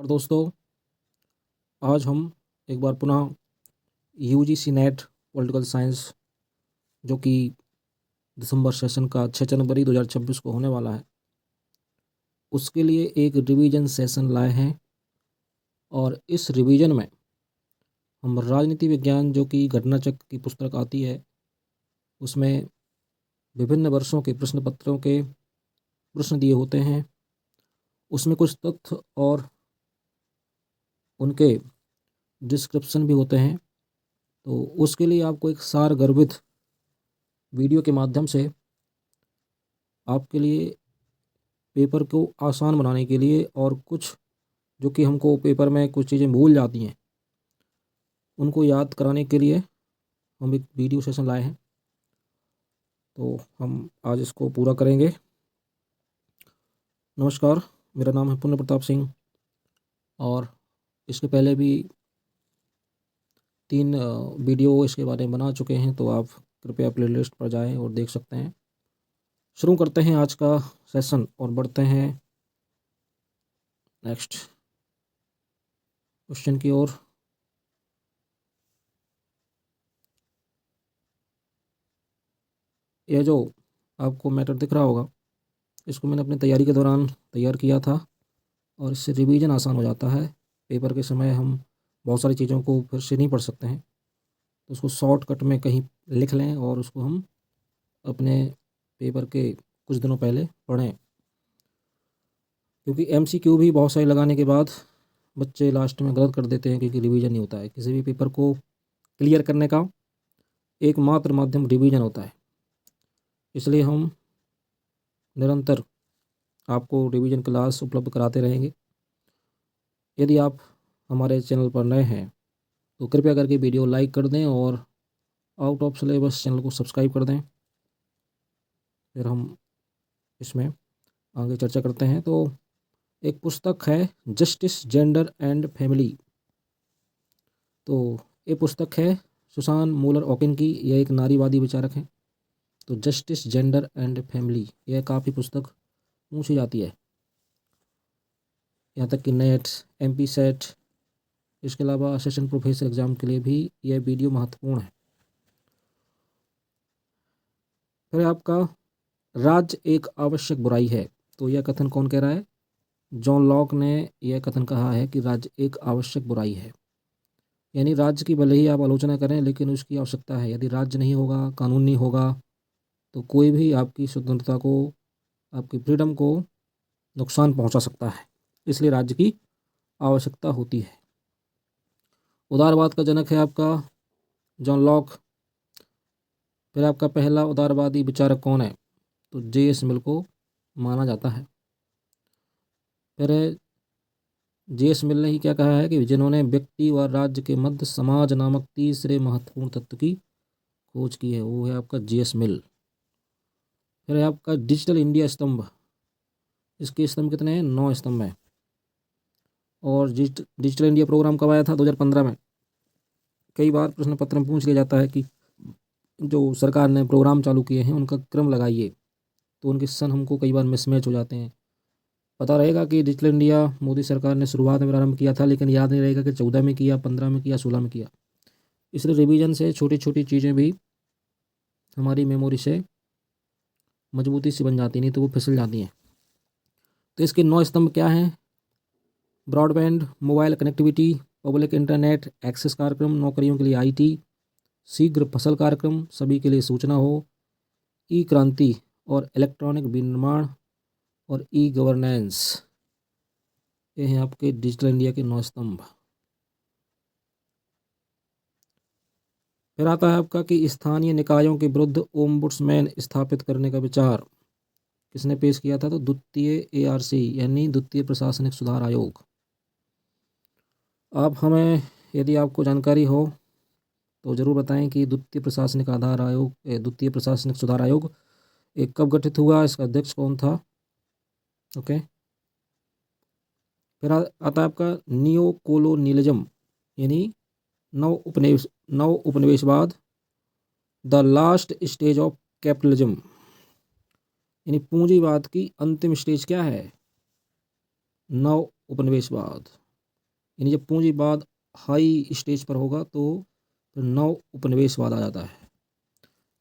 और दोस्तों, आज हम एक बार पुनः यूजीसी नेट पॉलिटिकल साइंस जो कि दिसंबर सेशन का 6 जनवरी 2026 को होने वाला है, उसके लिए एक रिवीजन सेशन लाए हैं। और इस रिवीजन में हम राजनीति विज्ञान जो कि घटना चक्र की पुस्तक आती है, उसमें विभिन्न वर्षों के प्रश्न पत्रों के प्रश्न दिए होते हैं। उसमें कुछ तथ्य और उनके डिस्क्रिप्शन भी होते हैं। तो उसके लिए आपको एक सारगर्भित वीडियो के माध्यम से आपके लिए पेपर को आसान बनाने के लिए और कुछ जो कि हमको पेपर में कुछ चीज़ें भूल जाती हैं उनको याद कराने के लिए हम एक वीडियो सेशन लाए हैं। तो हम आज इसको पूरा करेंगे। नमस्कार, मेरा नाम है पुण्य प्रताप सिंह और इसके पहले भी 3 वीडियो इसके बारे में बना चुके हैं, तो आप कृपया प्लेलिस्ट पर जाएं और देख सकते हैं। शुरू करते हैं आज का सेशन और बढ़ते हैं नेक्स्ट क्वेश्चन की ओर। यह जो आपको मैटर दिख रहा होगा, इसको मैंने अपनी तैयारी के दौरान तैयार किया था और इससे रिवीजन आसान हो जाता है। पेपर के समय हम बहुत सारी चीज़ों को फिर से नहीं पढ़ सकते हैं, तो उसको शॉर्टकट में कहीं लिख लें और उसको हम अपने पेपर के कुछ दिनों पहले पढ़ें। क्योंकि एमसीक्यू भी बहुत सारे लगाने के बाद बच्चे लास्ट में गलत कर देते हैं, क्योंकि रिवीजन नहीं होता है। किसी भी पेपर को क्लियर करने का एकमात्र माध्यम रिवीजन होता है। इसलिए हम निरंतर आपको रिवीजन क्लास उपलब्ध कराते रहेंगे। यदि आप हमारे चैनल पर नए हैं तो कृपया करके वीडियो लाइक कर दें और आउट ऑफ सिलेबस चैनल को सब्सक्राइब कर दें। फिर हम इसमें आगे चर्चा करते हैं। तो एक पुस्तक है जस्टिस, जेंडर एंड फैमिली। तो ये पुस्तक है सुसान मूलर ओकिन की। यह एक नारीवादी विचारक हैं। तो जस्टिस, जेंडर एंड फैमिली, यह काफ़ी पुस्तक पूछी जाती है, यहाँ तक कि नेट, एमपी सेट, इसके अलावा असिस्टेंट प्रोफेसर एग्जाम के लिए भी यह वीडियो महत्वपूर्ण है। फिर आपका राज्य एक आवश्यक बुराई है। तो यह कथन कौन कह रहा है? जॉन लॉक ने यह कथन कहा है कि राज्य एक आवश्यक बुराई है। यानी राज्य की भले ही आप आलोचना करें, लेकिन उसकी आवश्यकता है। यदि राज्य नहीं होगा, कानून नहीं होगा, तो कोई भी आपकी स्वतंत्रता को, आपकी फ्रीडम को नुकसान पहुंचा सकता है। इसलिए राज्य की आवश्यकता होती है। उदारवाद का जनक है आपका जॉन लॉक। फिर आपका पहला उदारवादी विचारक कौन है? तो जे.एस. मिल को माना जाता है। फिर जे.एस. मिल ने ही क्या कहा है कि जिन्होंने व्यक्ति व राज्य के मध्य समाज नामक तीसरे महत्वपूर्ण तत्व की खोज की है, वो है आपका जे.एस. मिल। फिर है आपका डिजिटल इंडिया स्तंभ। इसके स्तंभ कितने हैं? 9 स्तंभ हैं। और डिजिटल इंडिया प्रोग्राम कब आया था? 2015 में। कई बार प्रश्न पत्र में पूछ लिया जाता है कि जो सरकार ने प्रोग्राम चालू किए हैं उनका क्रम लगाइए, तो उनके सन हमको कई बार मिसमैच हो जाते हैं। पता रहेगा कि डिजिटल इंडिया मोदी सरकार ने शुरुआत में प्रारंभ किया था, लेकिन याद नहीं रहेगा कि 14 में किया, 15 में किया, 16 में किया। इसलिए रिवीजन से छोटी छोटी चीज़ें भी हमारी मेमोरी से मजबूती से बन जाती, नहीं तो वो फिसल जाती हैं। तो इसके 9 स्तंभ क्या हैं? Broadband, mobile connectivity, public internet access कार्यक्रम, नौकरियों के लिए आईटी, शीघ्र फसल कार्यक्रम, सभी के लिए सूचना हो, ई क्रांति और इलेक्ट्रॉनिक विनिर्माण, और ई गवर्नेंस। ये हैं आपके डिजिटल इंडिया के 9 स्तंभ। फिर आता है आपका कि स्थानीय निकायों के विरुद्ध ओम्बुड्समैन स्थापित करने का विचार किसने पेश किया था? तो द्वितीय एआरसी यानी द्वितीय प्रशासनिक सुधार आयोग। आप हमें, यदि आपको जानकारी हो तो ज़रूर बताएं कि द्वितीय प्रशासनिक सुधार आयोग एक कब गठित हुआ, इसका अध्यक्ष कौन था? ओके। फिर आता है आपका नियो कोलोनियलिज्म यानी नव उपनिवेशवाद, the last stage of capitalism. यानी पूंजीवाद की अंतिम स्टेज क्या है? नव उपनिवेशवाद। यानी जब पूंजीवाद हाई स्टेज पर होगा तो फिर नव उपनिवेशवाद आ जाता है।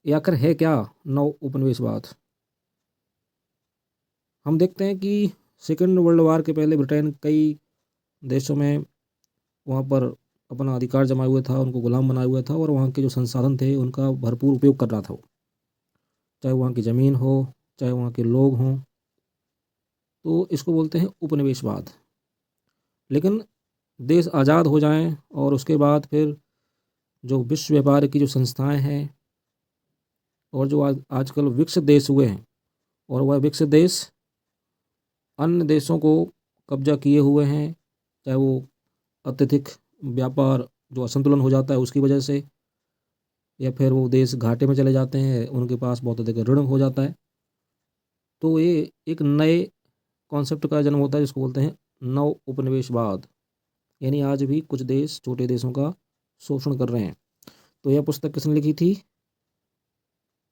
ये आखिर है क्या नव उपनिवेशवाद? हम देखते हैं कि सेकेंड वर्ल्ड वार के पहले ब्रिटेन कई देशों में वहाँ पर अपना अधिकार जमाए हुए था, उनको गुलाम बनाए हुए था और वहाँ के जो संसाधन थे उनका भरपूर उपयोग कर रहा था वो, चाहे वहाँ की ज़मीन हो, चाहे वहाँ के लोग हों। तो इसको बोलते हैं उपनिवेशवाद। लेकिन देश आज़ाद हो जाएं और उसके बाद फिर जो विश्व व्यापार की जो संस्थाएं हैं और जो आजकल विकसित देश हुए हैं, और वह विकसित देश अन्य देशों को कब्जा किए हुए हैं, चाहे वो अत्यधिक व्यापार जो असंतुलन हो जाता है उसकी वजह से, या फिर वो देश घाटे में चले जाते हैं, उनके पास बहुत अधिक ऋण हो जाता है। तो ये एक नए कॉन्सेप्ट का जन्म होता है जिसको बोलते हैं नव उपनिवेशवाद। यानी आज भी कुछ देश छोटे देशों का शोषण कर रहे हैं। तो यह पुस्तक किसने लिखी थी?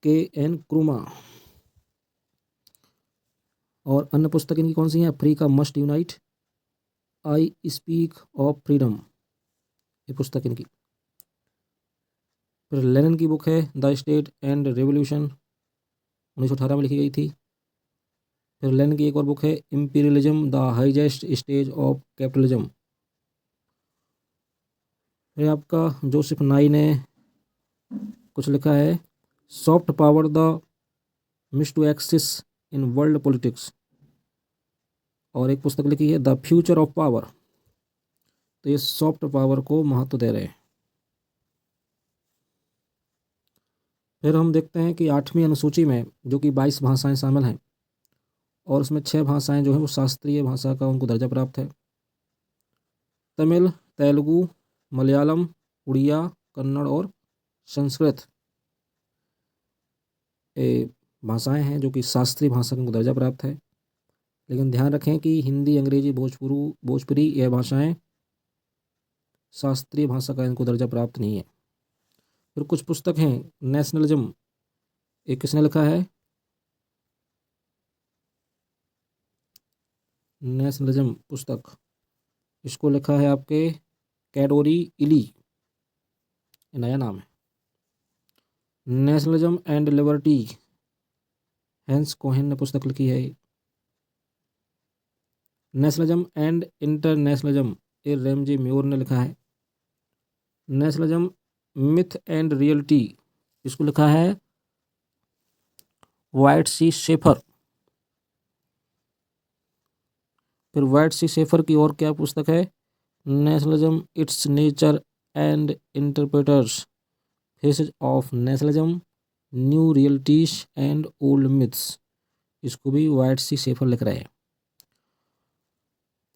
K.N. क्रूमा। और अन्य पुस्तक इनकी कौन सी हैं? Africa must unite, I speak of freedom, ये पुस्तक इनकी। फिर लेनिन की बुक है द स्टेट एंड रेवोल्यूशन, 1918 में लिखी गई थी। फिर लेनिन की एक और बुक है imperialism the highest stage of capitalism. फिर आपका जोसेफ नाई ने कुछ लिखा है soft power the means to success in world politics, और एक पुस्तक लिखी है द फ्यूचर ऑफ पावर। तो ये सॉफ्ट पावर को महत्व दे रहे हैं। फिर हम देखते हैं कि 8वीं अनुसूची में जो कि 22 भाषाएं शामिल हैं, और उसमें 6 भाषाएं जो हैं वो शास्त्रीय भाषा का उनको दर्जा प्राप्त है। तमिल, तेलुगु, मलयालम, उड़िया, कन्नड़ और संस्कृत ये भाषाएं हैं जो कि शास्त्रीय भाषा का उनको दर्जा प्राप्त है। लेकिन ध्यान रखें कि हिंदी, अंग्रेजी, भोजपुरी यह भाषाएं शास्त्रीय भाषा का इनको दर्जा प्राप्त नहीं है। फिर कुछ पुस्तक हैं नेशनलिज्म, ये किसने लिखा है? नेशनलिज्म पुस्तक, इसको लिखा है आपके कैडोरी इली, ये नया नाम है। Nationalism and liberty, Hans Kohn ने पुस्तक लिखी है। नेशनलिज्म एंड इंटरनेशनलिज्म, ये रेमजी म्योर ने लिखा है। नेशनलिज्म मिथ एंड रियलिटी, इसको लिखा है वाइट सी शेफर। फिर वाइट सी शेफर की और क्या पुस्तक है? Nationalism it's nature and interpreters, faces of nationalism, new realities and old myths, इसको भी वाइट सी शेफर लिख रहे हैं।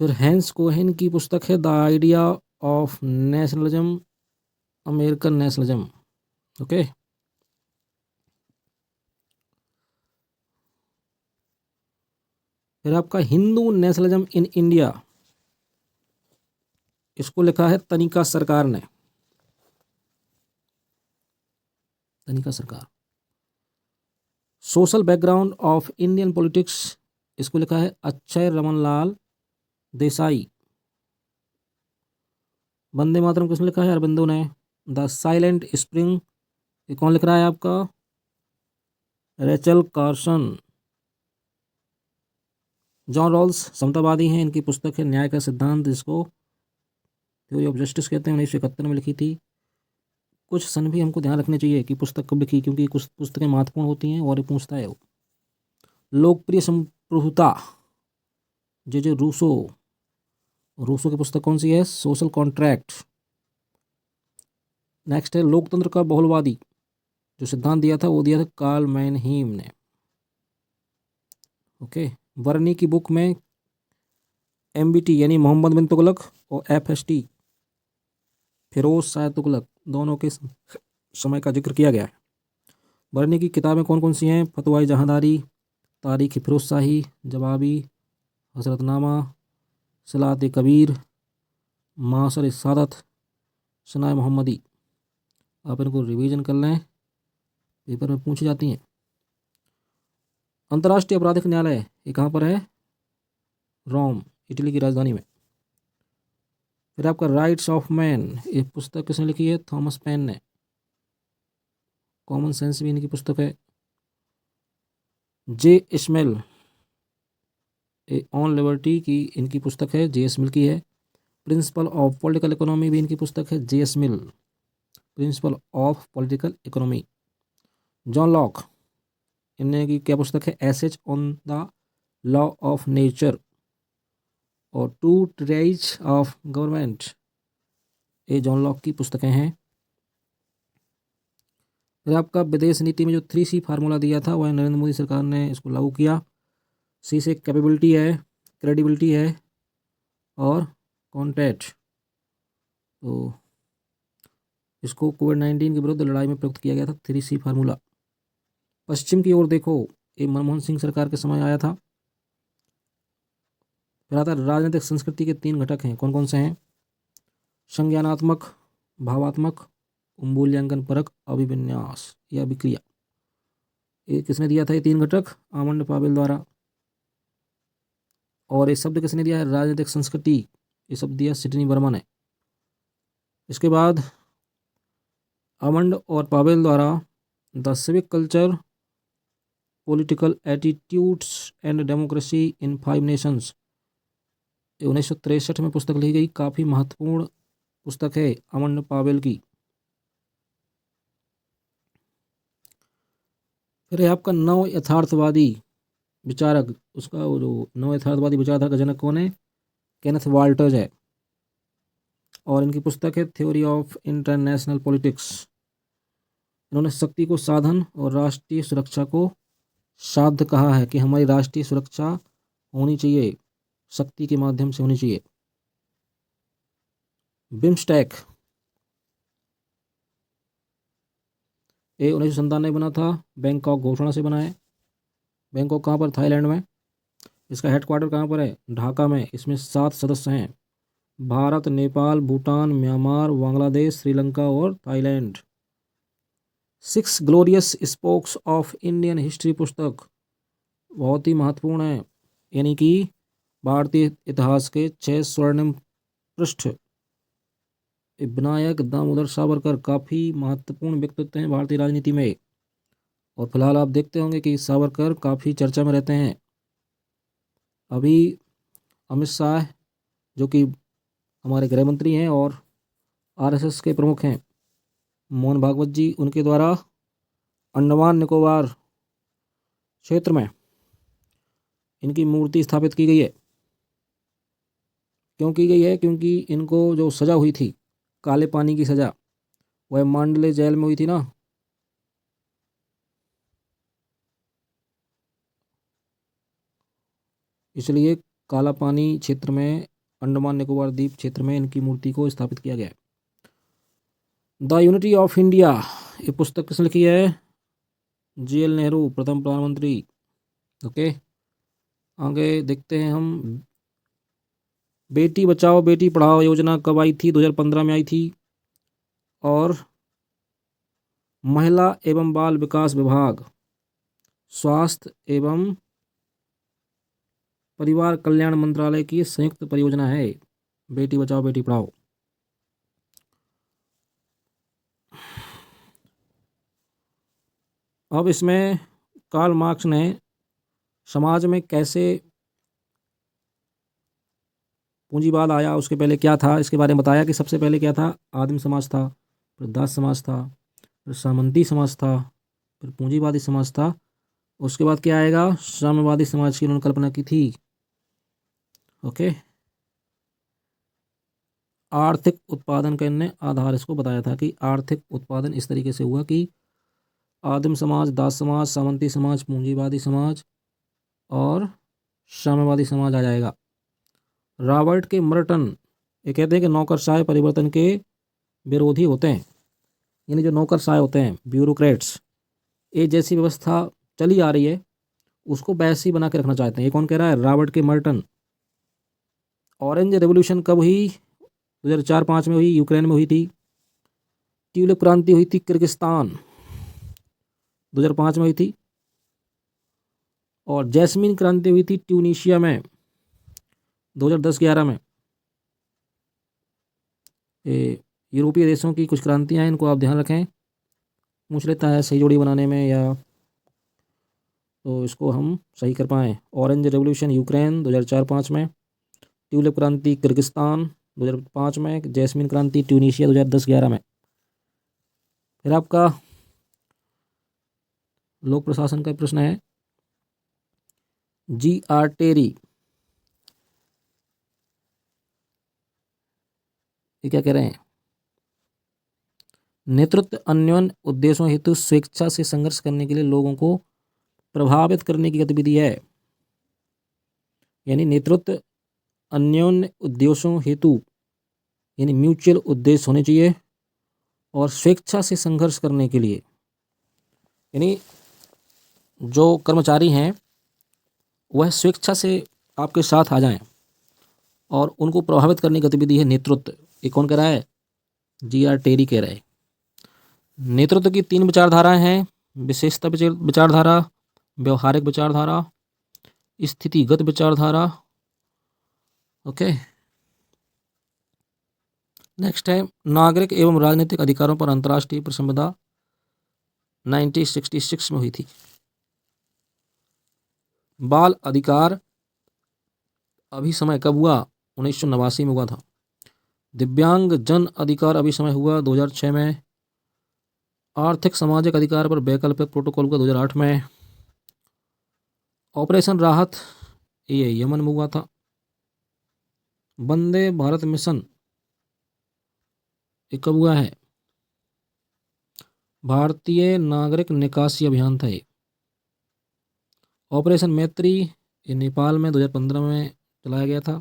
फिर हैंस कोहेन की पुस्तक है the idea of nationalism, American nationalism. Okay. फिर आपका हिंदू नेशनलिज्म इन इंडिया, इसको लिखा है तनिका सरकार ने, तनिका सरकार। Social background of Indian politics, इसको लिखा है अक्षय रमनलाल देसाई। वंदे मातरम किसने लिखा है? अरबिंदो ने। द साइलेंट स्प्रिंग, ये कौन लिख रहा है आपका? Rachel Carson. जॉन रॉल्स समतावादी हैं, इनकी पुस्तक है न्याय का सिद्धांत, जिसको थ्योरी ऑफ जस्टिस कहते हैं, 1971 में लिखी थी। कुछ सन भी हमको ध्यान रखने चाहिए कि पुस्तक कब लिखी, क्योंकि कुछ पुस्तकें महत्वपूर्ण होती हैं और ये पूछता है वो। लोकप्रिय संप्रभुता, जे रूसो, रूसो की पुस्तक कौन सी है? Social contract. नेक्स्ट है लोकतंत्र का बहुलवादी, जो सिद्धांत दिया था वो दिया था कार्ल मैनहीम ने। ओके। वर्नी की बुक में MBT यानी मोहम्मद बिन तुगलक और FST फिरोज शाह तुगलक दोनों के समय का जिक्र किया गया है। वर्नी की किताबें कौन कौन सी हैं? फतवाई जहांदारी, तारीख फिरोज शाही, जवाबी, हजरतनामा, सलात कबीर, मासर सादत, सनाए मोहम्मदी। आप इनको रिवीजन कर लें, पेपर में पूछी जाती हैं। अंतर्राष्ट्रीय आपराधिक न्यायालय ये कहाँ पर है? रोम, इटली की राजधानी में। फिर आपका राइट्स ऑफ मैन, ये पुस्तक किसने लिखी है? थॉमस पेन ने। कॉमन सेंस भी इनकी पुस्तक है। जे स्मिल, ए ऑन लिबर्टी की इनकी पुस्तक है, जे स्मिल की है। प्रिंसिपल ऑफ पॉलिटिकल इकोनॉमी भी इनकी पुस्तक है, J S Mill, principle of political economy. John Locke, इनने की क्या पुस्तक है? Essays on the law of nature और टू ट्रेज ऑफ गवर्नमेंट, ये जॉन लॉक की पुस्तकें हैं। फिर आपका विदेश नीति में जो 3C फार्मूला दिया था वह नरेंद्र मोदी सरकार ने इसको लागू किया। सी से कैपेबिलिटी है, क्रेडिबिलिटी है और कॉन्टेक्ट। तो इसको कोविड-19 के विरुद्ध लड़ाई में प्रयुक्त किया गया था 3C फार्मूला। पश्चिम की ओर देखो, ये मनमोहन सिंह सरकार के समय आया था। फिर आता है राजनीतिक संस्कृति के 3 घटक हैं, कौन कौन से हैं? संज्ञानात्मक, भावात्मक, मूल्यांकन परक, अभिविन्यास या अभिक्रिया। ये किसने दिया था ये 3 घटक? आमंड पावेल द्वारा। और ये शब्द किसने दिया है? राजनीतिक संस्कृति, ये शब्द दिया सिडनी वर्मा ने। इसके बाद आमंड और पावेल द्वारा the civic culture, political attitudes and democracy in 5 Nations, 1963 में पुस्तक लिखी गई, काफ़ी महत्वपूर्ण पुस्तक है आमंड पावेल की। फिर है आपका नव यथार्थवादी विचारक, उसका वो जो नव यथार्थवादी विचारधारा का जनक कौन है? केनेथ वाल्टर्स है। और इनकी पुस्तक है थ्योरी ऑफ इंटरनेशनल पॉलिटिक्स। इन्होंने शक्ति को साधन और राष्ट्रीय सुरक्षा को साध्य कहा है कि हमारी राष्ट्रीय सुरक्षा होनी चाहिए, शक्ति के माध्यम से होनी चाहिए। बिम्स्टेक, ये 1997 में बना था, बैंकॉक घोषणा से बना है। बैंकॉक कहाँ पर? थाईलैंड में। इसका हेडक्वार्टर कहाँ पर है? ढाका में। इसमें 7 सदस्य हैं, भारत, नेपाल, भूटान, म्यांमार, बांग्लादेश, श्रीलंका और Thailand. 6 glorious spokes of Indian history पुस्तक बहुत ही महत्वपूर्ण है, यानी कि भारतीय इतिहास के 6 स्वर्णिम पृष्ठ। विनायक दामोदर सावरकर काफ़ी महत्वपूर्ण व्यक्तित्व हैं भारतीय राजनीति में। और फिलहाल आप देखते होंगे कि सावरकर काफ़ी चर्चा में रहते हैं। अभी अमित शाह, जो कि हमारे गृह मंत्री हैं और आरएसएस के प्रमुख हैं, मोहन भागवत जी, उनके द्वारा अंडमान निकोबार क्षेत्र में इनकी मूर्ति स्थापित की गई है। क्यों की गई है? क्योंकि इनको जो सज़ा हुई थी, काले पानी की सज़ा, वह मांडले जेल में हुई थी ना। इसलिए काला पानी क्षेत्र में, अंडमान निकोबार द्वीप क्षेत्र में इनकी मूर्ति को स्थापित किया गया है। द यूनिटी ऑफ इंडिया, ये पुस्तक किसने लिखी है? JL नेहरू, प्रथम प्रधानमंत्री। ओके, आगे देखते हैं हम। बेटी बचाओ बेटी पढ़ाओ योजना कब आई थी? 2015 में आई थी। और महिला एवं बाल विकास विभाग, स्वास्थ्य एवं परिवार कल्याण मंत्रालय की संयुक्त परियोजना है बेटी बचाओ बेटी पढ़ाओ। अब इसमें कार्ल मार्क्स ने समाज में कैसे पूंजीवाद आया, उसके पहले क्या था, इसके बारे में बताया कि सबसे पहले क्या था? आदिम समाज था, फिर दास समाज था, फिर सामंती समाज था, फिर पूंजीवादी समाज था। उसके बाद क्या आएगा? साम्यवादी समाज की उन्होंने कल्पना की थी। ओके, आर्थिक उत्पादन का इनने आधार इसको बताया था कि आर्थिक उत्पादन इस तरीके से हुआ कि आदिम समाज, दास समाज, सामंती समाज, पूंजीवादी समाज और साम्यवादी समाज आ जाएगा। रॉबर्ट के मर्टन ये कहते हैं कि नौकरशाही परिवर्तन के विरोधी होते हैं, यानी जो नौकरशाही होते हैं, ब्यूरोक्रेट्स, ये जैसी व्यवस्था चली आ रही है उसको वैसी बना के रखना चाहते हैं। ये कौन कह रहा है? रॉबर्ट के मर्टन। ऑरेंज रेवोल्यूशन कब हुई? 2004-5 में हुई, यूक्रेन में हुई थी। ट्यूलिप क्रांति हुई थी किर्गिस्तान, 2005 में हुई थी। और जैस्मीन क्रांति हुई थी ट्यूनीशिया में 2010-11 में। ये यूरोपीय देशों की कुछ क्रांतियाँ हैं, इनको आप ध्यान रखें। पूछ लेता है सही जोड़ी बनाने में या तो इसको हम सही कर पाएँ। ऑरेंज रेवोल्यूशन यूक्रेन 2004-5 में, ट्यूलिप क्रांति किर्गिस्तान 2005 में, जैस्मिन क्रांति ट्यूनीशिया 2010-11 में। फिर आपका लोक प्रशासन का प्रश्न है। G.R. टेरी ये क्या कह रहे हैं? नेतृत्व अन्योन्य उद्देश्यों हेतु स्वेच्छा से संघर्ष करने के लिए लोगों को प्रभावित करने की गतिविधि है। यानी नेतृत्व अन्योन्य उद्देश्यों हेतु यानी म्यूचुअल उद्देश्य होने चाहिए और स्वेच्छा से संघर्ष करने के लिए यानी जो कर्मचारी हैं वह स्वेच्छा से आपके साथ आ जाएं और उनको प्रभावित करने की गतिविधि है नेतृत्व। ये कौन कह रहा है? G.R. टेरी कह रहे हैं। नेतृत्व की 3 विचारधाराएं हैं। विशेषता विचारधारा, व्यवहारिक विचारधारा, स्थितिगत विचारधारा। ओके, नेक्स्ट है नागरिक एवं राजनीतिक अधिकारों पर अंतर्राष्ट्रीय परिसंवाद 1966 में हुई थी। बाल अधिकार अभिसमय कब हुआ? 1989 में हुआ था। दिव्यांग जन अधिकार अभिसमय हुआ 2006 में। आर्थिक सामाजिक अधिकार पर वैकल्पिक प्रोटोकॉल हुआ 2008 में। ऑपरेशन राहत ये यमन में हुआ था। वंदे भारत मिशन ये कब हुआ है? भारतीय नागरिक निकासी अभियान था ये। ऑपरेशन मैत्री ये नेपाल में 2015 में चलाया गया था।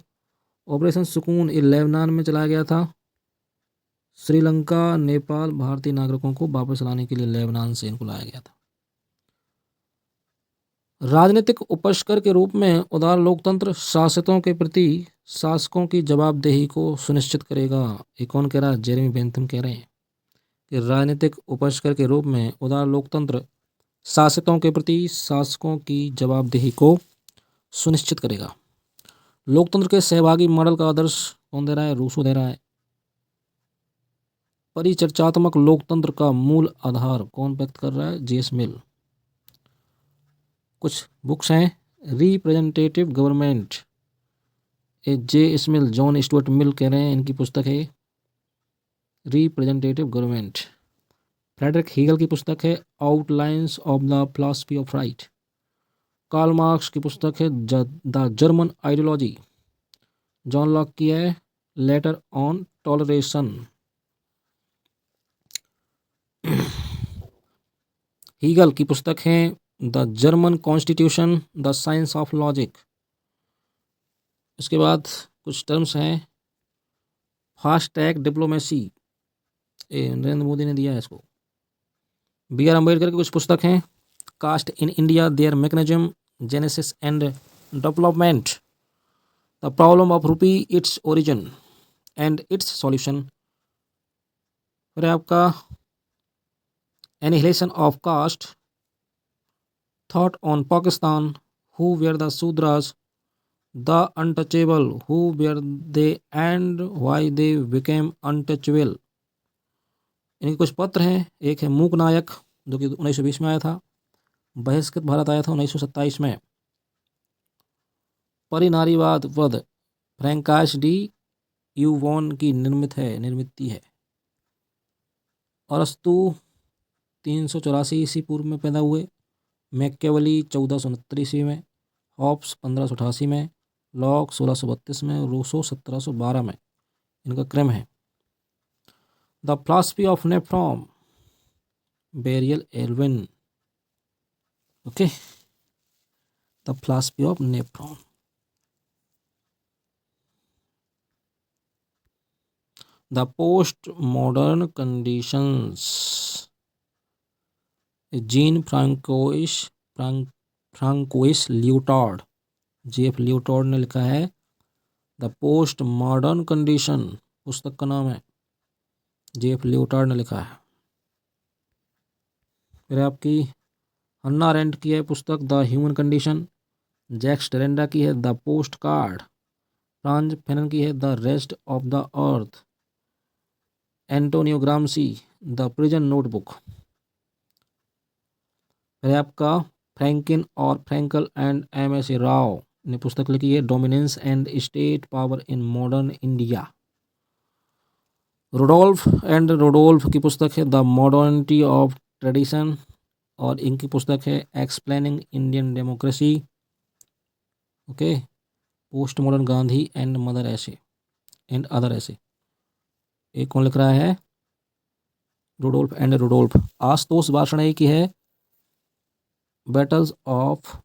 ऑपरेशन सुकून ये लेबनान में चलाया गया था। श्रीलंका, नेपाल भारतीय नागरिकों को वापस लाने के लिए लेबनान से इनको लाया गया था। राजनीतिक उपस्कर के रूप में उदार लोकतंत्र शासितों के प्रति शासकों की जवाबदेही को सुनिश्चित करेगा। ये कौन कह रहा है? जेरेमी बेंथम कह रहे हैं कि राजनीतिक उपस्कर के रूप में उदार लोकतंत्र शासितों के प्रति शासकों की जवाबदेही को सुनिश्चित करेगा। लोकतंत्र के सहभागी मॉडल का आदर्श कौन दे रहा है? रूसो दे रहा है। परिचर्चात्मक लोकतंत्र का मूल आधार कौन व्यक्त कर रहा है? J.S. मिल। कुछ बुक्स हैं। Representative government J.S. मिल, जॉन स्टुअर्ट मिल कह रहे हैं, इनकी पुस्तक है रिप्रेजेंटेटिव गवर्नमेंट। फ्रेडरिक हीगल की पुस्तक है outlines of the philosophy of right. Karl Marx की पुस्तक है the German ideology. John Locke की है लेटर ऑन टॉलरेशन। हीगल की पुस्तक है the German constitution the science of logic. इसके बाद कुछ टर्म्स हैं। Fast track diplomacy Narendra Modi ने दिया है इसको। B.R. अम्बेडकर की कुछ पुस्तक हैं। Caste in India their mechanism genesis and development, the problem of rupee its origin and its solution. फिर आपका annihilation of caste, thought on Pakistan, who were the Shudras, the untouchable, who were they and why they became untouchable. इनके कुछ पत्र हैं। एक है मूक नायक जो कि 1920 में आया था। बहिष्कृत भारत आया था 1927 में। परिनारीवाद पद फ्रैंकाइस डी यूवॉन की निर्मित है। अरस्तु 384 ईस्वी पूर्व में पैदा हुए। मैकियावेली 1469 ईस्वी में। हॉब्स 1588 में। लॉक 1632 में। रूसो 1712 में। इनका क्रम है। The philosophy of NEFA Verrier Elwin. Okay, the philosophy of NEFA. The post modern conditions Jean Francois Lyotard. J.F. Lyotard ने लिखा है द पोस्ट मॉडर्न कंडीशन, पुस्तक का नाम है। J.F. लियोटार्ड ने लिखा है। फिर आपकी हन्ना अरेंट की है पुस्तक the human condition. Jacques Derrida की है the post card. Frantz Fanon की है the rest of the earth. Antonio Gramsci, the prison notebook. फिर आपका फ्रैंकिन और फ्रैंकल एंड M.S. राव ने पुस्तक लिखी है dominance and state power in modern India. रोडोल्फ की पुस्तक है द मॉडर्निटी ऑफ ट्रेडिशन, और इनकी पुस्तक है explaining Indian democracy. Okay, post modern Gandhi and mother ऐसे एंड अदर ऐसे। एक कौन लिख रहा है? रोडोल्फ। आशुतोष वार्ष्णेय की है बैटल्स ऑफ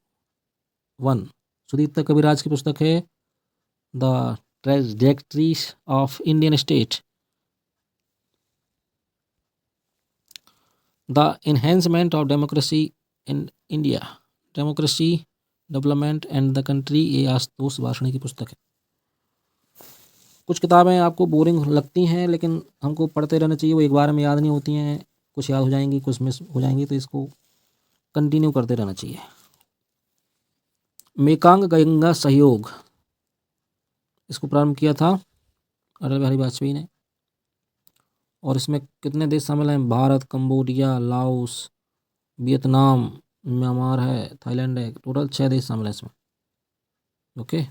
वन। सुदीप्ता कविराज की पुस्तक है the trajectories of Indian state, the enhancement of democracy in India, democracy development and the country. ये आशुतोष वार्ष्णेय की पुस्तक है। कुछ किताबें आपको बोरिंग लगती हैं, लेकिन हमको पढ़ते रहना चाहिए, वो एक बार में याद नहीं होती हैं, कुछ याद हो जाएंगी, कुछ मिस हो जाएंगी, तो इसको कंटिन्यू करते रहना चाहिए। मेकांग गंगा सहयोग, इसको प्रारंभ किया था अटल बिहारी वाजपेयी ने, और इसमें कितने देश शामिल हैं? Bharat, Cambodia, Laos, Vietnam, Myanmar है, थाईलैंड है। टोटल 6 देश शामिल हैं इसमें। Okay,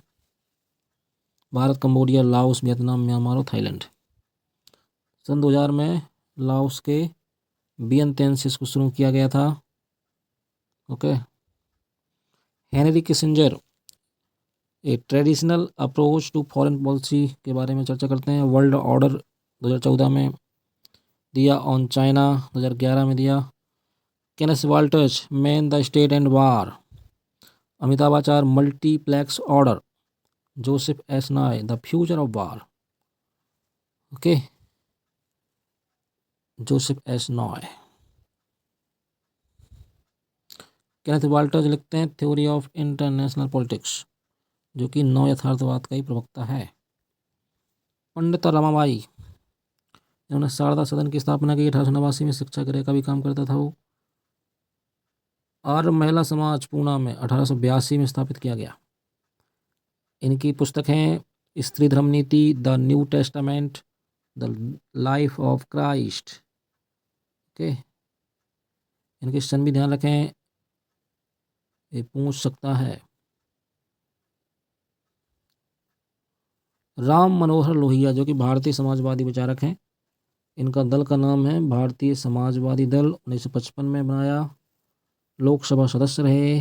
Bharat, Cambodia, Laos, Vietnam, Myanmar और थाईलैंड। सन 2000 में लाओस के वियनतियन से इसको शुरू किया गया था। Okay, Henry Kissinger a traditional approach to foreign policy के बारे में चर्चा करते हैं। वर्ल्ड ऑर्डर 2014 में दिया, ऑन चाइना 2011 में दिया। Kenneth Walters man the state and war, Amitabh Acharya multiplex order, Joseph S Nye the future of war. Okay, Joseph S Nye. Kenneth Walters लिखते हैं थ्योरी ऑफ इंटरनेशनल पॉलिटिक्स, जो कि नव यथार्थवाद का ही प्रवक्ता है। पंडित रमाबाई, इन्होंने शारदा सदन की स्थापना की। 1889 में शिक्षा गृह का भी काम करता था वो। आर्य महिला समाज पूना में 1882 में स्थापित किया गया। इनकी पुस्तकें स्त्री धर्म नीति, the new testament, the life of Christ. Okay, इनके सन भी ध्यान रखें, ये पूछ सकता है। राम मनोहर लोहिया, जो कि भारतीय समाजवादी विचारक हैं, इनका दल का नाम है भारतीय समाजवादी दल। 1955 में बनाया, लोकसभा सदस्य रहे।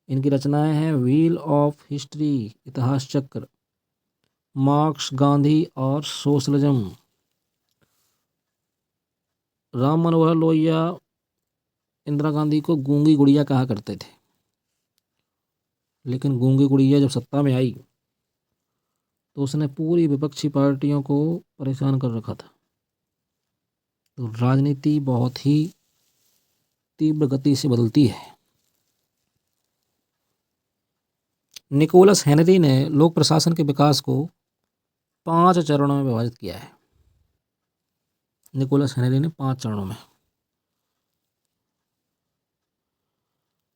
इनकी रचनाएं हैं व्हील ऑफ हिस्ट्री, इतिहास चक्र, मार्क्स, गांधी और सोशलिज्म। राम मनोहर लोहिया इंदिरा गांधी को गूंगी गुड़िया कहा करते थे, लेकिन गूंगी गुड़िया जब सत्ता में आई तो उसने पूरी विपक्षी पार्टियों को परेशान कर रखा था। तो राजनीति बहुत ही तीव्र गति से बदलती है। निकोलस हेनरी ने लोक प्रशासन के विकास को 5 चरणों में विभाजित किया है। निकोलस हेनरी ने 5 चरणों में।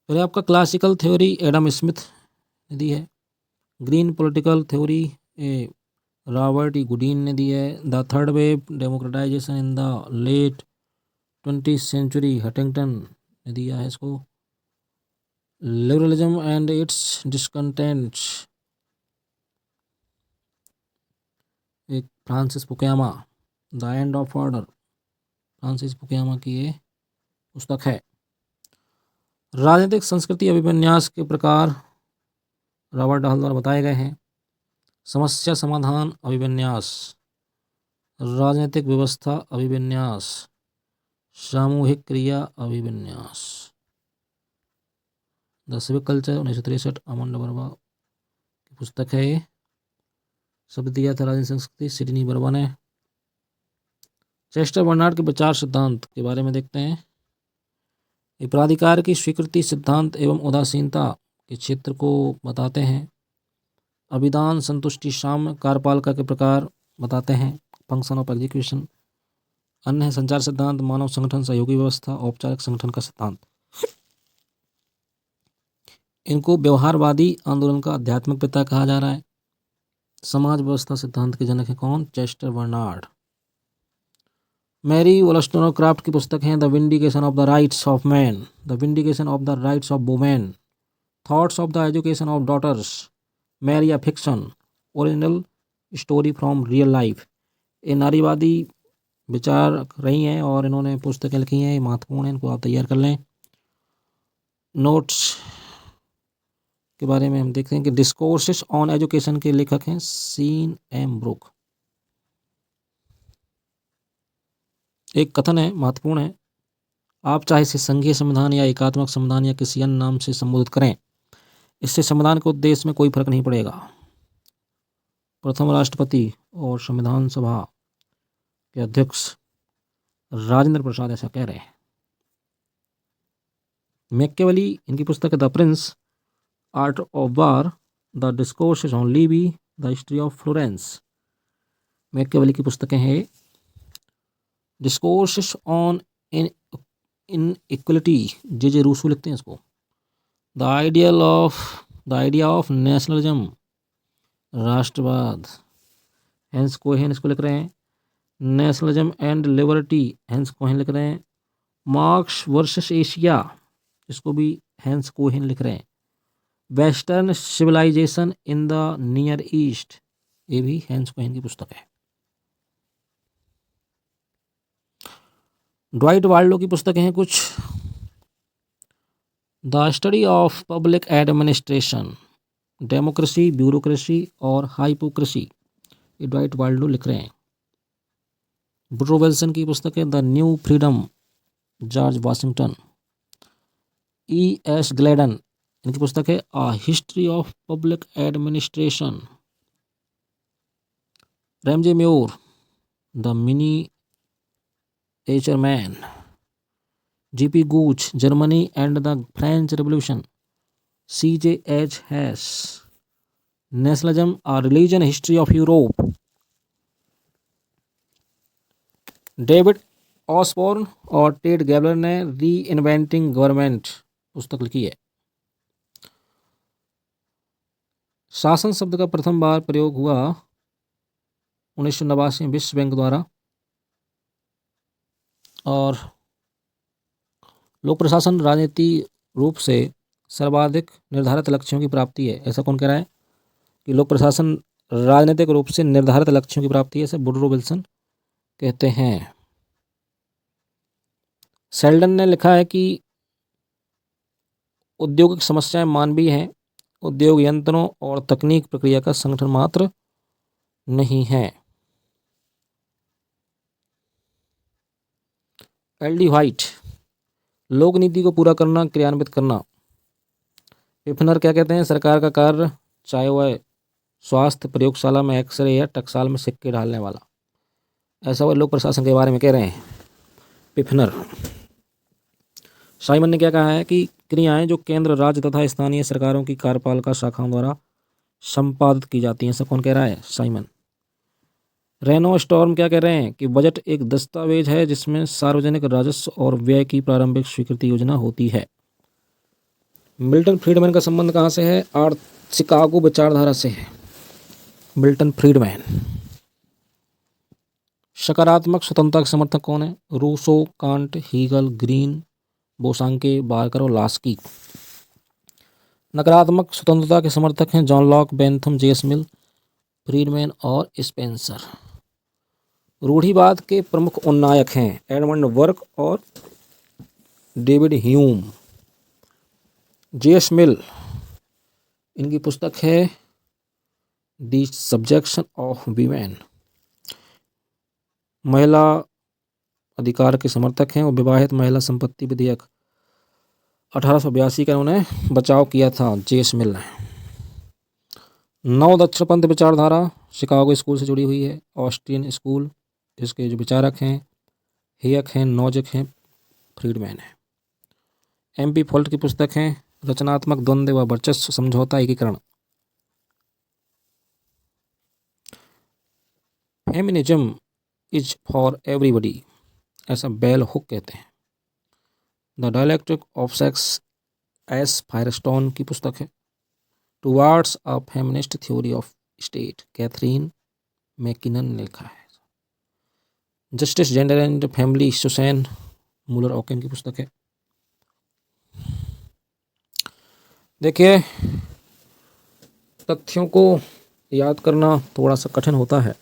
फिर आपका क्लासिकल थ्योरी एडम स्मिथ ने दी है। Green political theory Robert E Goodin ने दी है। The third wave democratization in the late 20th century, Huntington ने दिया है इसको। लिबरलिज्म एंड इट्स डिसकंटेंट्स, एक Francis Fukuyama. The end of order, Francis Fukuyama की ये पुस्तक है। राजनीतिक संस्कृति अभिविन्यास के प्रकार रॉबर्ट डहल द्वारा बताए गए हैं। समस्या समाधान अभिविन्यास, राजनीतिक व्यवस्था अभिविन्यास, सामूहिक क्रिया अभिविन्यास। The civic culture 1963, Aman Burma की पुस्तक है ये। शब्द दिया था राजनीतिक संस्कृति, सिडनी बर्मा ने। चेस्टर बर्नार्ड के विचार सिद्धांत के बारे में देखते हैं। ये प्राधिकार की स्वीकृति सिद्धांत एवं उदासीनता के क्षेत्र को बताते हैं। अभिधान, संतुष्टि, साम्य, कार्यपालिका के प्रकार बताते हैं। Function of execution. अन्य है संचार सिद्धांत, मानव संगठन, सहयोगी व्यवस्था, औपचारिक संगठन का सिद्धांत। इनको व्यवहारवादी आंदोलन का आध्यात्मिक पिता कहा जा रहा है। समाज व्यवस्था सिद्धांत के जनक है कौन? Chester Barnard. मैरी वोllस्tonecraft की पुस्तक है the vindication of the rights of man, the vindication of the rights of women, thoughts of the education of daughters, Mary a fiction, original story from real life. ये नारीवादी विचार रही हैं और इन्होंने पुस्तकें लिखी हैं, ये महत्वपूर्ण है, इनको आप तैयार कर लें। नोट्स के बारे में हम देखते हैं कि डिस्कोर्सेस ऑन एजुकेशन के लेखक हैं सीन एम ब्रुक। एक कथन है, महत्वपूर्ण है, आप चाहे इसे संघीय संविधान या एकात्मक संविधान या किसी अन्य नाम से संबोधित करें, इससे संविधान के उद्देश्य में कोई फर्क नहीं पड़ेगा। प्रथम राष्ट्रपति और संविधान सभा के अध्यक्ष राजेंद्र प्रसाद ऐसा कह रहे हैं। मैकियावेली, इनकी पुस्तक है the prince, art of war, the discourses on Livy, the history of Florence. Machiavelli की पुस्तकें हैं discourses on inequality, J Rousseau लिखते हैं इसको, द आइडिया ऑफ नेशनलिज्म, राष्ट्रवाद, हेंस कोहेन इसको लिख रहे हैं। Nationalism and liberty, Hans Kohn लिख रहे हैं। मार्क्स वर्सेस एशिया, इसको भी हेंस कोहेन लिख रहे हैं। Western civilization in the near east, ये भी हेंस कोहेन की पुस्तक है। ड्वाइट वाल्डो की पुस्तकें हैं कुछ, the study of public administration, democracy, bureaucracy और हाइपोक्रेसी, ये ड्वाइट वाल्डो लिख रहे हैं। वुडरो विल्सन की पुस्तक है the new freedom, George Washington. E.S. Gladden, इनकी पुस्तक है a history of public administration. Ramsay Muir, the miniature man. G.P. Gooch, Germany and the French revolution. C.J.H. Hayes, nationalism a religion history of Europe. David Osborne और Ted Gaebler ने री inventing government पुस्तक लिखी है। शासन शब्द का प्रथम बार प्रयोग हुआ 1989 में विश्व बैंक द्वारा। और लोक प्रशासन राजनीति रूप से सर्वाधिक निर्धारित लक्ष्यों की प्राप्ति है, ऐसा कौन कह रहा है कि लोक प्रशासन राजनीतिक रूप से निर्धारित लक्ष्यों की प्राप्ति है, ऐसे वुडरो विल्सन कहते हैं। सेल्डन ने लिखा है कि औद्योगिक समस्याएं मानवीय हैं, उद्योग यंत्रों और तकनीक प्रक्रिया का संगठन मात्र नहीं है। एल.डी. व्हाइट, लोक नीति को पूरा करना, क्रियान्वित करना। पिफनर क्या कहते हैं, सरकार का कार्य, चाहे वह स्वास्थ्य प्रयोगशाला में एक्सरे या टकसाल में सिक्के डालने वाला, ऐसा वह लोक प्रशासन के बारे में कह रहे हैं पिफनर। साइमन ने क्या कहा है कि क्रियाएं जो केंद्र, राज्य तथा स्थानीय सरकारों की कार्यपालिका शाखाओं द्वारा संपादित की जाती हैं, ऐसा कौन कह रहा है, साइमन। रेनो स्टॉर्म क्या कह रहे हैं कि बजट एक दस्तावेज है जिसमें सार्वजनिक राजस्व और व्यय की प्रारंभिक स्वीकृति योजना होती है। मिल्टन फ्रीडमैन का संबंध कहाँ से है, शिकागो विचारधारा से है। Milton Friedman. सकारात्मक स्वतंत्रता के समर्थक कौन है, Rousseau, Kant, Hegel, Green, Bosanquet, Barker और लास्की। नकारात्मक स्वतंत्रता के समर्थक हैं John Locke, Bentham, J S. Mill, Friedman और स्पेंसर। रूढ़िवाद के प्रमुख उन्नायक हैं एडमंड बर्क और डेविड ह्यूम। जे.एस. मिल, इनकी पुस्तक है द सब्जेक्शन ऑफ वीमेन, महिला अधिकार के समर्थक हैं और विवाहित महिला संपत्ति विधेयक 1882 का उन्होंने बचाव किया था जे.एस. मिल ने। नव दक्षिणपंथ विचारधारा शिकागो स्कूल से जुड़ी हुई है, ऑस्टिन स्कूल, इसके जो विचारक हैं हेयक हैं, नोजिक हैं, फ्रीडमैन है। एम.पी. फोल्ट की पुस्तक है रचनात्मक द्वंद्व व वर्चस्व, समझौता, एकीकरण। फेमिनिज्म इज फॉर एवरीबॉडी, ऐसा बेल हुक कहते हैं। The dialectic of sex, S. Firestone की पुस्तक है। Towards a feminist theory of state, Catherine MacKinnon ने लिखा है। Justice, gender and family, Susan Moller Okin की पुस्तक है। देखिए, तथ्यों को याद करना थोड़ा सा कठिन होता है।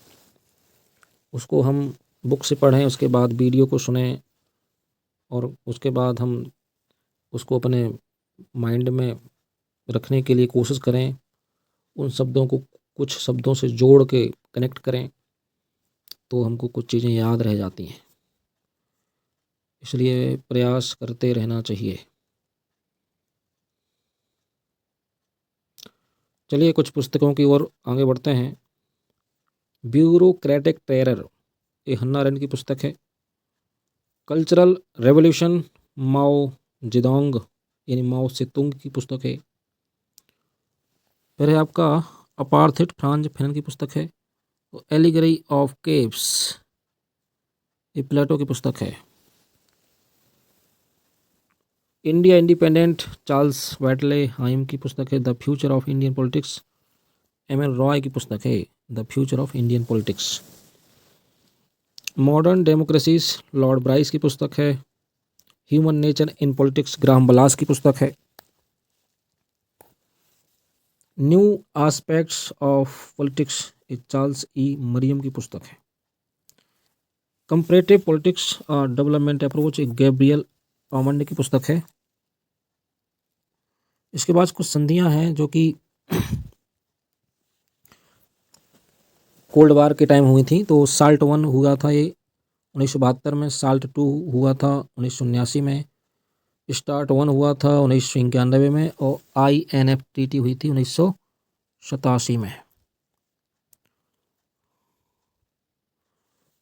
उसको हम बुक से पढ़ें, उसके बाद वीडियो को सुने और उसके बाद हम उसको अपने माइंड में रखने के लिए कोशिश करें, उन शब्दों को कुछ शब्दों से जोड़ के कनेक्ट करें तो हमको कुछ चीज़ें याद रह जाती हैं। इसलिए प्रयास करते रहना चाहिए। चलिए कुछ पुस्तकों की ओर आगे बढ़ते हैं। ब्यूरोक्रेटिक टेरर, ये हन्ना अरेंट की पुस्तक है। कल्चरल रेवोल्यूशन, माओ जेडोंग यानी माओ सेतुंग की पुस्तक है। फिर है आपका अपार्थिट, फ्रांज फैनन की पुस्तक है। तो एलिगरी ऑफ केव्स, ये प्लेटो की पुस्तक है। India independent, Charles Bettelheim की पुस्तक है। The future of Indian politics, M N Roy की पुस्तक है। The future of Indian politics. Modern democracies, Lord Bryce की पुस्तक है। Human nature in politics, Graham Wallas की पुस्तक है। New aspects of politics, Charles E Merriam की पुस्तक है। कंपैरेटिव पॉलिटिक्स और डेवलपमेंट अप्रोच, एक गैब्रियल ऑमंड की पुस्तक है। इसके बाद कुछ संधियां हैं जो कि कोल्ड वार के टाइम हुई थी। तो साल्ट 1 हुआ था ये 1972 में, साल्ट 2 हुआ था 1979 में, स्टार्ट 1 हुआ था 1991 में और INF-TT हुई थी 1987 में।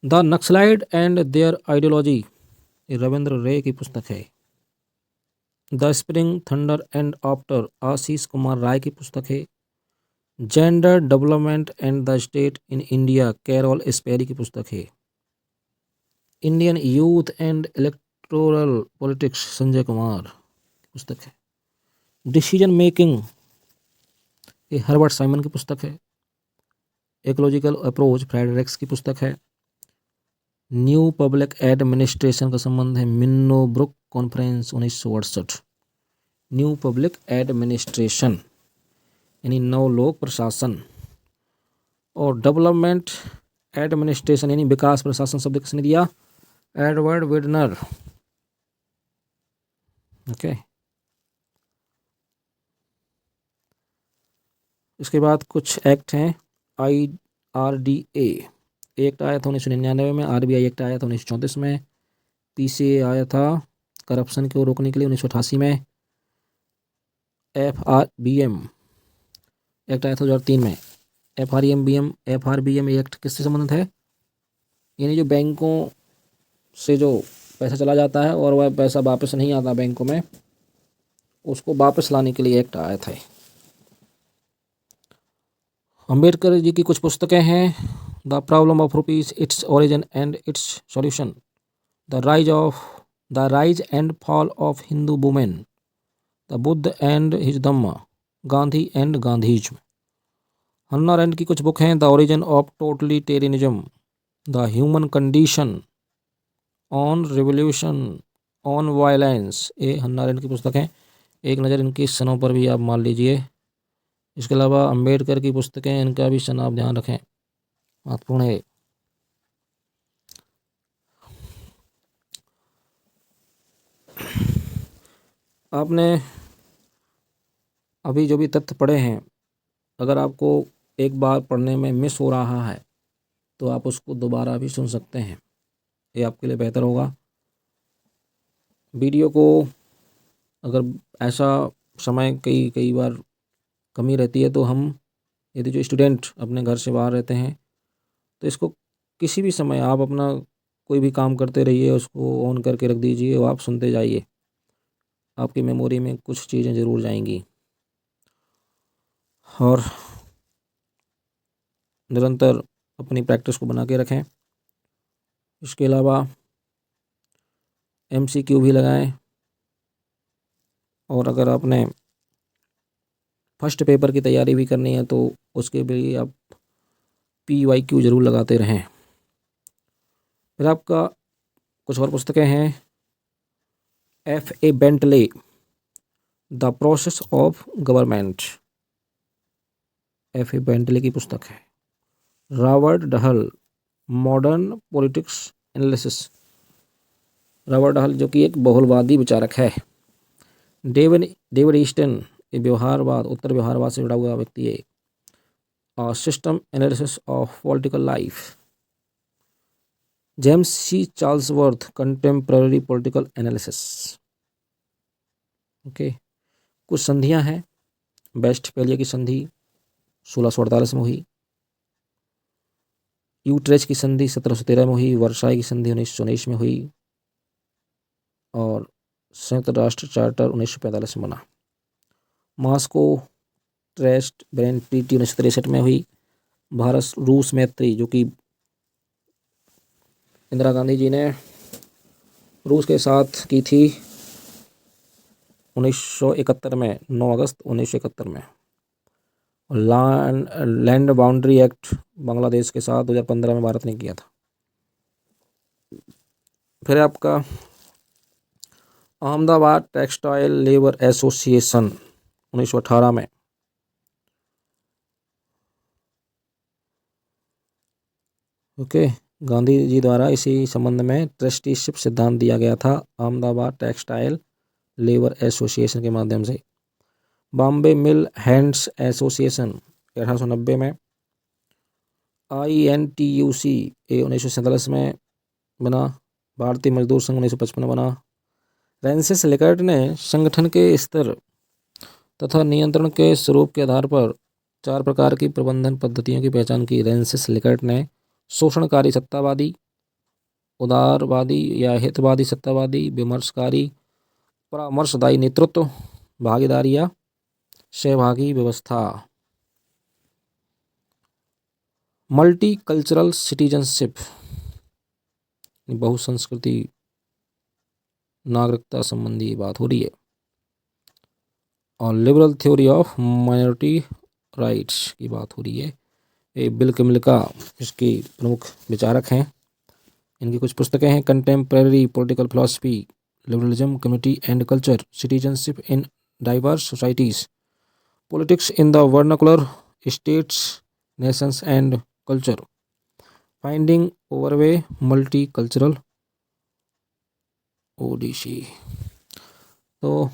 The Naxalite and their ideology, Ravindra Ray की पुस्तक है। The spring thunder and after, Ashish Kumar Rai की पुस्तक है। Gender development and the state in India, Carol Sperry की पुस्तक है। Indian youth and electoral politics, Sanjay Kumar की पुस्तक है। डिसीजन मेकिंग, ये हर्बर्ट साइमन की पुस्तक है। इकोलॉजिकल अप्रोच, फ्रेडरिक्स की पुस्तक है। न्यू पब्लिक एडमिनिस्ट्रेशन का संबंध है, Minnowbrook conference 1968। New public administration यानी नव लोक प्रशासन, और डेवलपमेंट एडमिनिस्ट्रेशन यानी विकास प्रशासन शब्द किसने दिया, एडवर्ड विडनर। ओके। इसके बाद कुछ एक्ट हैं। IRDA एक्ट आया था 1999 में। RBI एक्ट आया था 1934 में। PCA आया था करप्शन को रोकने के लिए 1988 में। FRBM एक्ट आया था 2003 में। FRBM एक्ट किससे संबंधित है, यानी जो बैंकों से जो पैसा चला जाता है और वह पैसा वापस नहीं आता बैंकों में, उसको वापस लाने के लिए एक्ट आया था। अम्बेडकर जी की कुछ पुस्तकें हैं। The problem of rupees, its origin and its solution. The rise and fall of Hindu women, the Buddha and his Dhamma, Gandhi and Gandhism. Hannah Arendt की कुछ बुक हैं। The origin of totalitarianism, the human condition, on revolution, on violence, ये Hannah Arendt की पुस्तक है। एक नज़र इनकी सनों पर भी आप मान लीजिए। इसके अलावा अम्बेडकर की पुस्तकें, इनका भी सन आप ध्यान रखें, महत्वपूर्ण है। आपने अभी जो भी तथ्य पढ़े हैं, अगर आपको एक बार पढ़ने में मिस हो रहा है तो आप उसको दोबारा भी सुन सकते हैं, ये आपके लिए बेहतर होगा। वीडियो को अगर ऐसा समय कई कई बार कमी रहती है तो हम, यदि जो स्टूडेंट अपने घर से बाहर रहते हैं तो इसको किसी भी समय आप अपना कोई भी काम करते रहिए, उसको ऑन करके रख दीजिए और आप सुनते जाइए, आपकी मेमोरी में कुछ चीज़ें ज़रूर जाएंगी। और निरंतर अपनी प्रैक्टिस को बना के रखें। इसके अलावा MCQ भी लगाएं, और अगर आपने फर्स्ट पेपर की तैयारी भी करनी है तो उसके भी आप PYQ ज़रूर लगाते रहें। फिर आपका कुछ और पुस्तकें हैं। F.A. Bentley, the process of government, F.A. Bentley की पुस्तक है। Robert Dahl, modern politics analysis, Robert Dahl जो कि एक बहुलवादी विचारक है। डेविड डेविड ईस्टन, ये व्यवहारवाद, उत्तर व्यवहारवाद से जुड़ा हुआ व्यक्ति है। System analysis of political life. James C Charlesworth, contemporary political analysis. Okay, कुछ संधियां हैं। वेस्टफैलिया की संधि 1648 में हुई। यूट्रेच की संधि 1713 में हुई। वर्साई की संधि 1919 में हुई। और संयुक्त राष्ट्र चार्टर 1945 में बना। मॉस्को ट्रेस्ट ब्रेन ट्रीटी 1963 में हुई। भारत रूस मैत्री, जो कि इंदिरा गांधी जी ने रूस के साथ की थी 1971 में, 9 अगस्त 1971 में। लैंड बाउंड्री एक्ट बांग्लादेश के साथ 2015 में भारत ने किया था। फिर आपका अहमदाबाद टेक्सटाइल लेबर एसोसिएशन 1918 में। ओके, गांधी जी द्वारा इसी संबंध में ट्रस्टीशिप सिद्धांत दिया गया था अहमदाबाद टेक्सटाइल लेबर एसोसिएशन के माध्यम से। बॉम्बे मिल हैंड्स एसोसिएशन 1890 में। INTUC 1947 में बना। भारतीय मजदूर संघ 1955 में बना। फ्रांसिस लिकर्ट ने संगठन के स्तर तथा नियंत्रण के स्वरूप के आधार पर 4 प्रकार की प्रबंधन पद्धतियों की पहचान की। फ्रांसिस लिकर्ट ने शोषणकारी सत्तावादी, उदारवादी या हितवादी सत्तावादी, विमर्शकारी, परामर्शदायी नेतृत्व, भागीदारी या सहभागी व्यवस्था। मल्टी कल्चरल सिटीजनशिप, बहुसंस्कृति नागरिकता संबंधी बात हो रही है। और liberal theory of minority rights की बात हो रही है। ये बिल किमलिका इसके प्रमुख विचारक हैं। इनकी कुछ पुस्तकें हैं। Contemporary political philosophy, liberalism, community and culture, citizenship in diverse societies, politics in the vernacular states, nations and culture, finding our way multi cultural odyssey. तो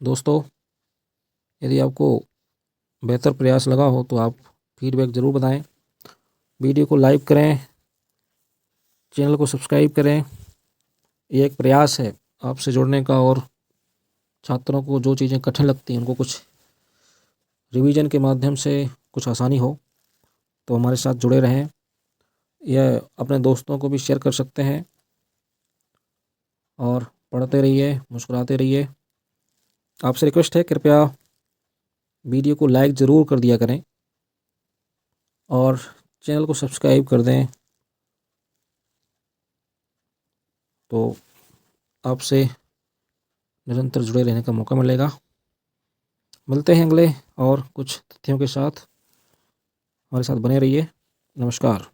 दोस्तों, यदि आपको बेहतर प्रयास लगा हो तो आप फीडबैक ज़रूर बताएं। वीडियो को लाइक करें, चैनल को सब्सक्राइब करें। ये एक प्रयास है आपसे जुड़ने का, और छात्रों को जो चीज़ें कठिन लगती हैं उनको कुछ रिवीजन के माध्यम से कुछ आसानी हो, तो हमारे साथ जुड़े रहें। यह अपने दोस्तों को भी शेयर कर सकते हैं। और पढ़ते रहिए, मुस्कुराते रहिए। आपसे रिक्वेस्ट है, कृपया वीडियो को लाइक ज़रूर कर दिया करें और चैनल को सब्सक्राइब कर दें, तो आपसे निरंतर जुड़े रहने का मौका मिलेगा। मिलते हैं अगले और कुछ तथ्यों के साथ। हमारे साथ बने रहिए। नमस्कार।